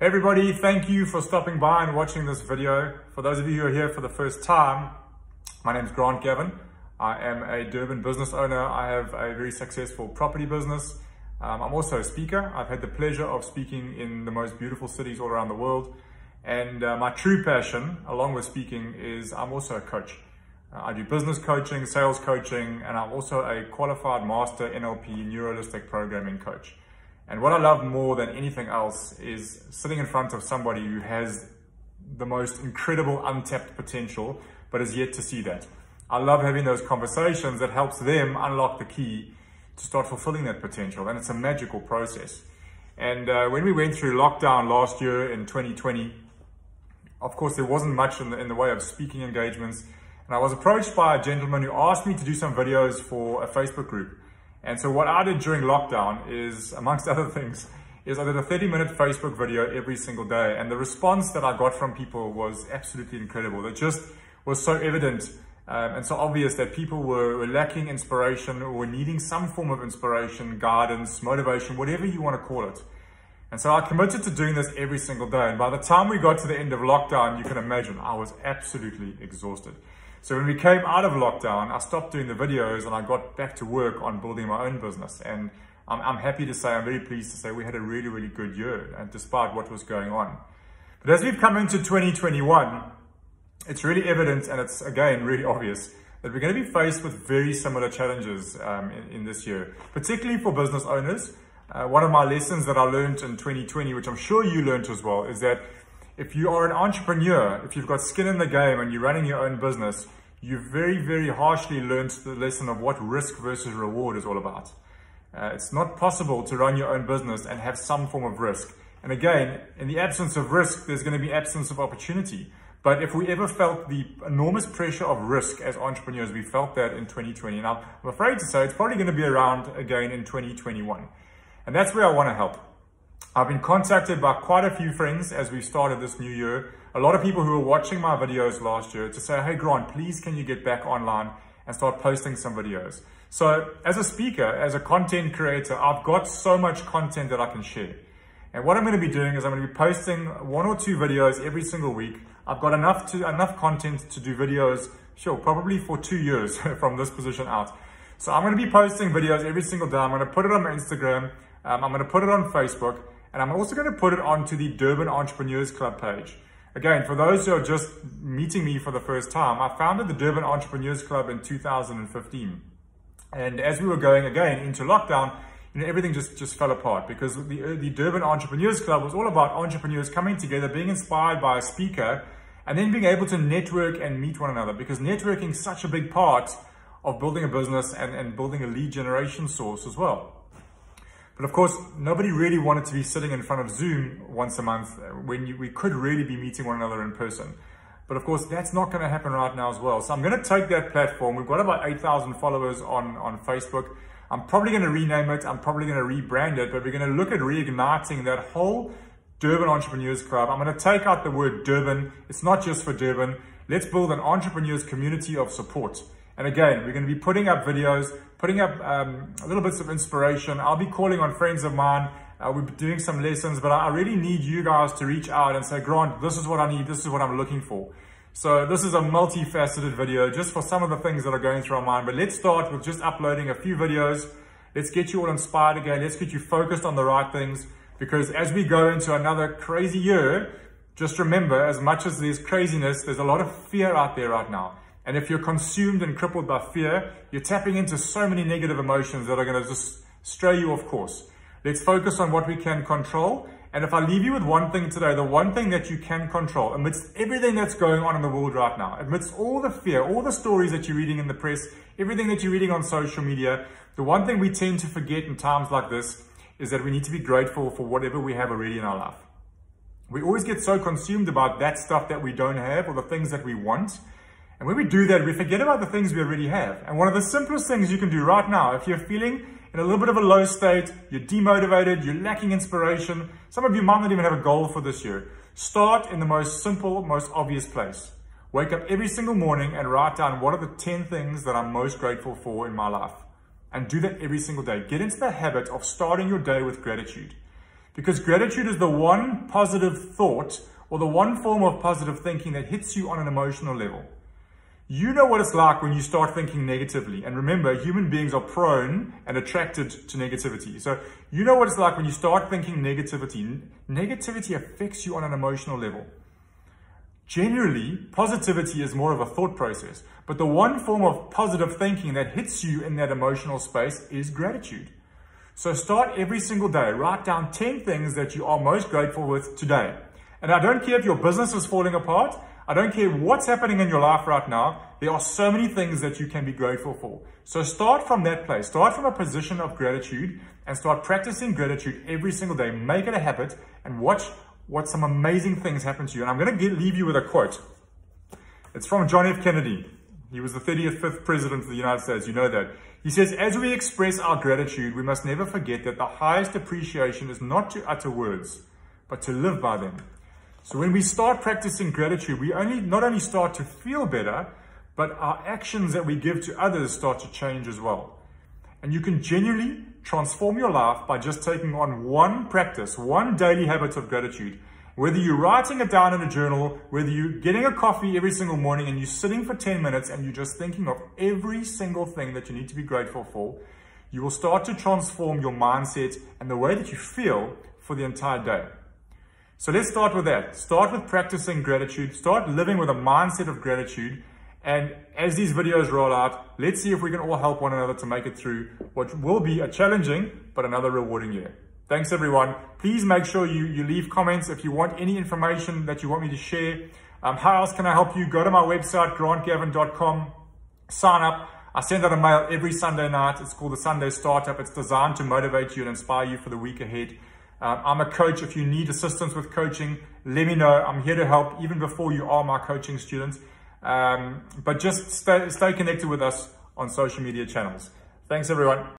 Hey everybody, thank you for stopping by and watching this video. For those of you who are here for the first time, my name is Gavin. I am a Durban business owner. I have a very successful property business. I'm also a speaker. I've had the pleasure of speaking in the most beautiful cities all around the world. And my true passion, along with speaking, is I'm also a coach. I do business coaching, sales coaching, and I'm also a qualified master NLP, neuro-linguistic programming coach. And what I love more than anything else is sitting in front of somebody who has the most incredible untapped potential, but is yet to see that. I love having those conversations that helps them unlock the key to start fulfilling that potential. And it's a magical process. And when we went through lockdown last year in 2020, of course, there wasn't much in the way of speaking engagements. And I was approached by a gentleman who asked me to do some videos for a Facebook group. And so what I did during lockdown is, amongst other things, is I did a 30-minute Facebook video every single day. And the response that I got from people was absolutely incredible. It just was so evident and so obvious that people were lacking inspiration or were needing some form of inspiration, guidance, motivation, whatever you want to call it. And so I committed to doing this every single day. And by the time we got to the end of lockdown, you can imagine I was absolutely exhausted. So when we came out of lockdown, I stopped doing the videos and I got back to work on building my own business. And I'm happy to say, I'm very pleased to say we had a really, really good year, and despite what was going on. But as we've come into 2021, it's really evident, and it's again really obvious, that we're going to be faced with very similar challenges in this year, particularly for business owners. One of my lessons that I learned in 2020, which I'm sure you learned as well, is that if you are an entrepreneur, if you've got skin in the game and you're running your own business, you've very, very harshly learned the lesson of what risk versus reward is all about. It's not possible to run your own business and have some form of risk. And again, in the absence of risk, there's going to be absence of opportunity. But if we ever felt the enormous pressure of risk as entrepreneurs, we felt that in 2020. And I'm afraid to say it's probably going to be around again in 2021. And that's where I want to help. I've been contacted by quite a few friends as we started this new year. A lot of people who were watching my videos last year to say, hey Grant, please can you get back online and start posting some videos. So as a speaker, as a content creator, I've got so much content that I can share. And what I'm going to be doing is I'm going to be posting 1 or 2 videos every single week. I've got enough content to do videos, probably for 2 years from this position out. So I'm going to be posting videos every single day. I'm going to put it on my Instagram. I'm going to put it on Facebook. And I'm also going to put it onto the Durban Entrepreneurs Club page. Again, for those who are just meeting me for the first time, I founded the Durban Entrepreneurs Club in 2015. And as we were going again into lockdown, everything just fell apart because the Durban Entrepreneurs Club was all about entrepreneurs coming together, being inspired by a speaker, and then being able to network and meet one another, because networking is such a big part of building a business and building a lead generation source as well. But of course, nobody really wanted to be sitting in front of Zoom once a month when we could really be meeting one another in person. But of course, that's not going to happen right now as well. So I'm going to take that platform. We've got about 8,000 followers on Facebook. I'm probably going to rename it. I'm probably going to rebrand it. But we're going to look at reigniting that whole Durban Entrepreneurs Club. I'm going to take out the word Durban. It's not just for Durban. Let's build an entrepreneurs community of support. And again, we're going to be putting up videos, putting up little bits of inspiration. I'll be calling on friends of mine. We'll be doing some lessons, but I really need you guys to reach out and say, Grant, this is what I need. This is what I'm looking for. So this is a multifaceted video just for some of the things that are going through our mind. But let's start with just uploading a few videos. Let's get you all inspired again. Let's get you focused on the right things. Because as we go into another crazy year, just remember, as much as there's craziness, there's a lot of fear out there right now. And if you're consumed and crippled by fear, you're tapping into so many negative emotions that are going to just stray you off course. Let's focus on what we can control. And if I leave you with one thing today, the one thing that you can control, amidst everything that's going on in the world right now, amidst all the fear, all the stories that you're reading in the press, everything that you're reading on social media, the one thing we tend to forget in times like this is that we need to be grateful for whatever we have already in our life. We always get so consumed about that stuff that we don't have or the things that we want. And when we do that, we forget about the things we already have. And one of the simplest things you can do right now, if you're feeling in a little bit of a low state, you're demotivated, you're lacking inspiration, some of you might not even have a goal for this year. Start in the most simple, most obvious place. Wake up every single morning and write down what are the 10 things that I'm most grateful for in my life. And do that every single day. Get into the habit of starting your day with gratitude. Because gratitude is the one positive thought or the one form of positive thinking that hits you on an emotional level. You know what it's like when you start thinking negatively. And remember, human beings are prone and attracted to negativity. So you know what it's like when you start thinking negativity. Negativity affects you on an emotional level. Generally, positivity is more of a thought process. But the one form of positive thinking that hits you in that emotional space is gratitude. So start every single day. Write down 10 things that you are most grateful with today. And I don't care if your business is falling apart. I don't care what's happening in your life right now. There are so many things that you can be grateful for. So start from that place. Start from a position of gratitude and start practicing gratitude every single day. Make it a habit and watch what some amazing things happen to you. And I'm going to leave you with a quote. It's from John F. Kennedy. He was the 35th president of the United States. You know that. He says, as we express our gratitude, we must never forget that the highest appreciation is not to utter words, but to live by them. So when we start practicing gratitude, we not only start to feel better, but our actions that we give to others start to change as well. And you can genuinely transform your life by just taking on one practice, one daily habit of gratitude. Whether you're writing it down in a journal, whether you're getting a coffee every single morning and you're sitting for 10 minutes and you're just thinking of every single thing that you need to be grateful for, you will start to transform your mindset and the way that you feel for the entire day. So let's start with that. Start with practicing gratitude. Start living with a mindset of gratitude. And as these videos roll out, let's see if we can all help one another to make it through what will be a challenging but another rewarding year. Thanks everyone. Please make sure you leave comments if you want any information that you want me to share. How else can I help you? Go to my website, grantgavin.com. Sign up. I send out a mail every Sunday night. It's called the Sunday Startup. It's designed to motivate you and inspire you for the week ahead. I'm a coach. If you need assistance with coaching, let me know. I'm here to help even before you are my coaching student. But just stay connected with us on social media channels. Thanks everyone.